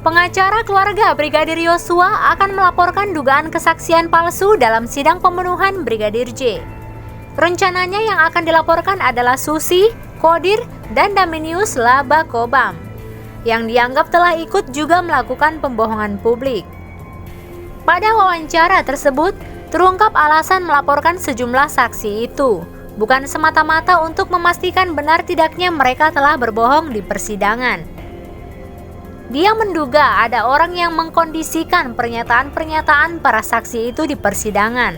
Pengacara keluarga Brigadir Yosua akan melaporkan dugaan kesaksian palsu dalam sidang pembunuhan Brigadir J. Rencananya yang akan dilaporkan adalah Susi, Kodir, dan Daminius Laba Kobam, yang dianggap telah ikut juga melakukan pembohongan publik. Pada wawancara tersebut, terungkap alasan melaporkan sejumlah saksi itu, bukan semata-mata untuk memastikan benar tidaknya mereka telah berbohong di persidangan. Dia menduga ada orang yang mengkondisikan pernyataan-pernyataan para saksi itu di persidangan.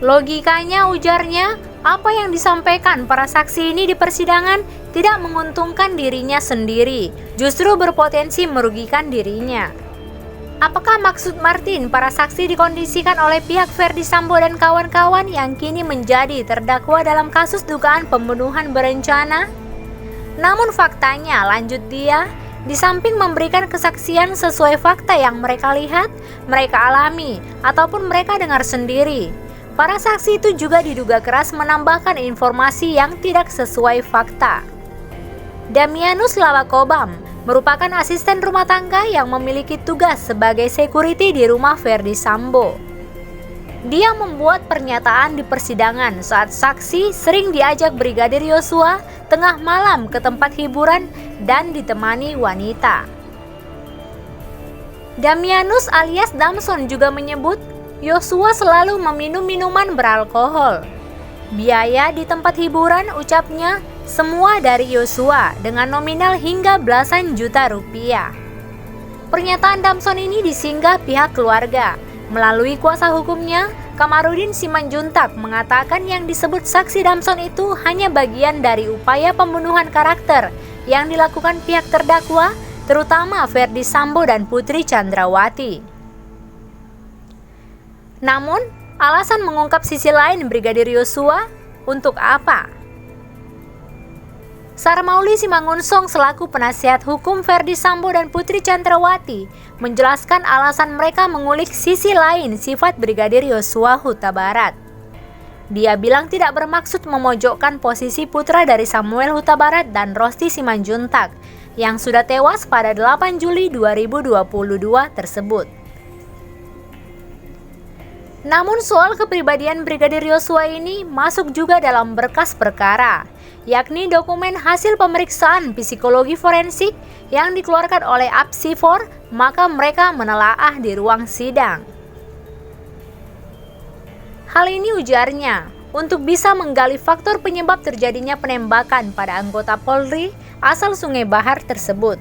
Logikanya, ujarnya, apa yang disampaikan para saksi ini di persidangan tidak menguntungkan dirinya sendiri, justru berpotensi merugikan dirinya. Apakah maksud Martin para saksi dikondisikan oleh pihak Ferdy Sambo dan kawan-kawan yang kini menjadi terdakwa dalam kasus dugaan pembunuhan berencana? Namun faktanya, lanjut dia, di samping memberikan kesaksian sesuai fakta yang mereka lihat, mereka alami, ataupun mereka dengar sendiri, para saksi itu juga diduga keras menambahkan informasi yang tidak sesuai fakta. Damianus Laba Kobam merupakan asisten rumah tangga yang memiliki tugas sebagai security di rumah Ferdy Sambo. Dia membuat pernyataan di persidangan saat saksi sering diajak Brigadir Yosua tengah malam ke tempat hiburan dan ditemani wanita. Damianus alias Damson juga menyebut Yosua selalu meminum minuman beralkohol. Biaya di tempat hiburan, ucapnya, semua dari Yosua dengan nominal hingga belasan juta rupiah. Pernyataan Damson ini disinggah pihak keluarga. Melalui kuasa hukumnya, Kamarudin Simanjuntak mengatakan yang disebut saksi Damson itu hanya bagian dari upaya pembunuhan karakter yang dilakukan pihak terdakwa, terutama Ferdy Sambo dan Putri Chandrawati. Namun, alasan mengungkap sisi lain Brigadir Yosua untuk apa? Sarmauli Simangunsong selaku penasihat hukum Ferdy Sambo dan Putri Chandrawati menjelaskan alasan mereka mengulik sisi lain sifat Brigadir Yosua Huta Barat. Dia bilang tidak bermaksud memojokkan posisi putra dari Samuel Huta Barat dan Rosti Simanjuntak yang sudah tewas pada 8 Juli 2022 tersebut. Namun soal kepribadian Brigadir Yosua ini masuk juga dalam berkas perkara, yakni dokumen hasil pemeriksaan psikologi forensik yang dikeluarkan oleh Apsifor, maka mereka menelaah di ruang sidang. Hal ini ujarnya untuk bisa menggali faktor penyebab terjadinya penembakan pada anggota Polri asal Sungai Bahar tersebut.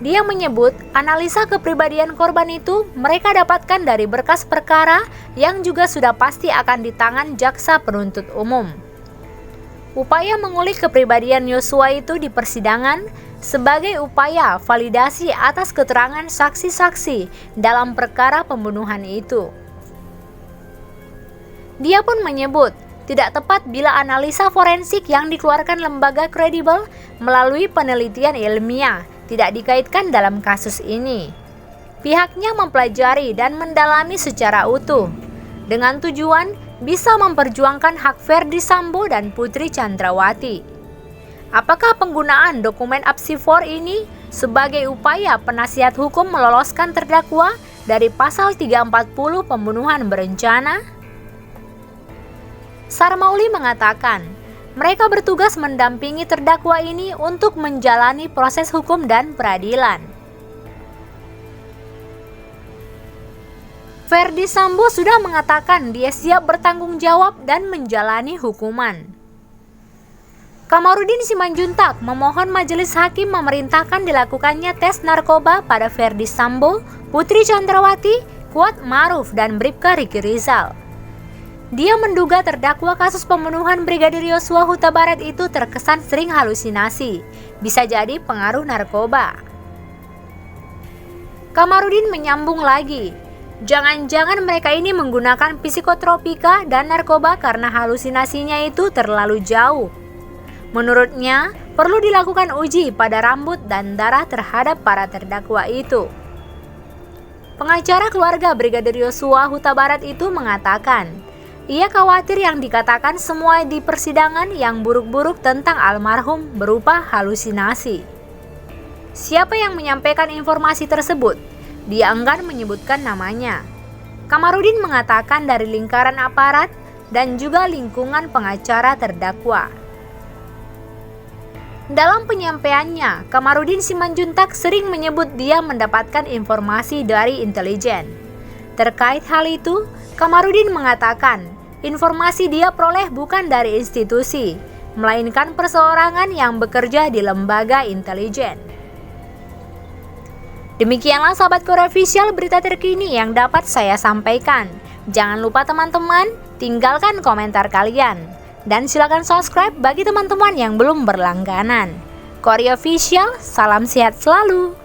Dia menyebut analisa kepribadian korban itu mereka dapatkan dari berkas perkara yang juga sudah pasti akan di tangan jaksa penuntut umum. Upaya mengulik kepribadian Yosua itu di persidangan sebagai upaya validasi atas keterangan saksi-saksi dalam perkara pembunuhan itu. Dia pun menyebut tidak tepat bila analisa forensik yang dikeluarkan lembaga kredibel melalui penelitian ilmiah tidak dikaitkan dalam kasus ini. Pihaknya mempelajari dan mendalami secara utuh dengan tujuan bisa memperjuangkan hak Ferdy Sambo dan Putri Chandrawati. Apakah penggunaan dokumen Apsifor ini sebagai upaya penasihat hukum meloloskan terdakwa dari pasal 340 pembunuhan berencana? Sarmauli mengatakan, mereka bertugas mendampingi terdakwa ini untuk menjalani proses hukum dan peradilan. Ferdy Sambo sudah mengatakan dia siap bertanggung jawab dan menjalani hukuman. Kamarudin Simanjuntak memohon majelis hakim memerintahkan dilakukannya tes narkoba pada Ferdy Sambo, Putri Chandrawati, Kuat Maruf, dan Bribka Riki Rizal. Dia menduga terdakwa kasus pembunuhan Brigadir Yosua Huta Barat itu terkesan sering halusinasi, bisa jadi pengaruh narkoba. Kamarudin menyambung lagi, jangan-jangan mereka ini menggunakan psikotropika dan narkoba karena halusinasinya itu terlalu jauh. Menurutnya, perlu dilakukan uji pada rambut dan darah terhadap para terdakwa itu. Pengacara keluarga Brigadir Yosua Huta Barat itu mengatakan, ia khawatir yang dikatakan semua di persidangan yang buruk-buruk tentang almarhum berupa halusinasi. siapa yang menyampaikan informasi tersebut. Dia enggan menyebutkan namanya. Kamarudin mengatakan dari lingkaran aparat dan juga lingkungan pengacara terdakwa. Dalam penyampaiannya, Kamarudin Simanjuntak sering menyebut dia mendapatkan informasi dari intelijen. Terkait hal itu, Kamarudin mengatakan informasi dia peroleh bukan dari institusi, melainkan perseorangan yang bekerja di lembaga intelijen. Demikianlah sahabat Quora Official berita terkini yang dapat saya sampaikan. Jangan lupa teman-teman, tinggalkan komentar kalian. Dan silakan subscribe bagi teman-teman yang belum berlangganan. Quora Official, salam sehat selalu.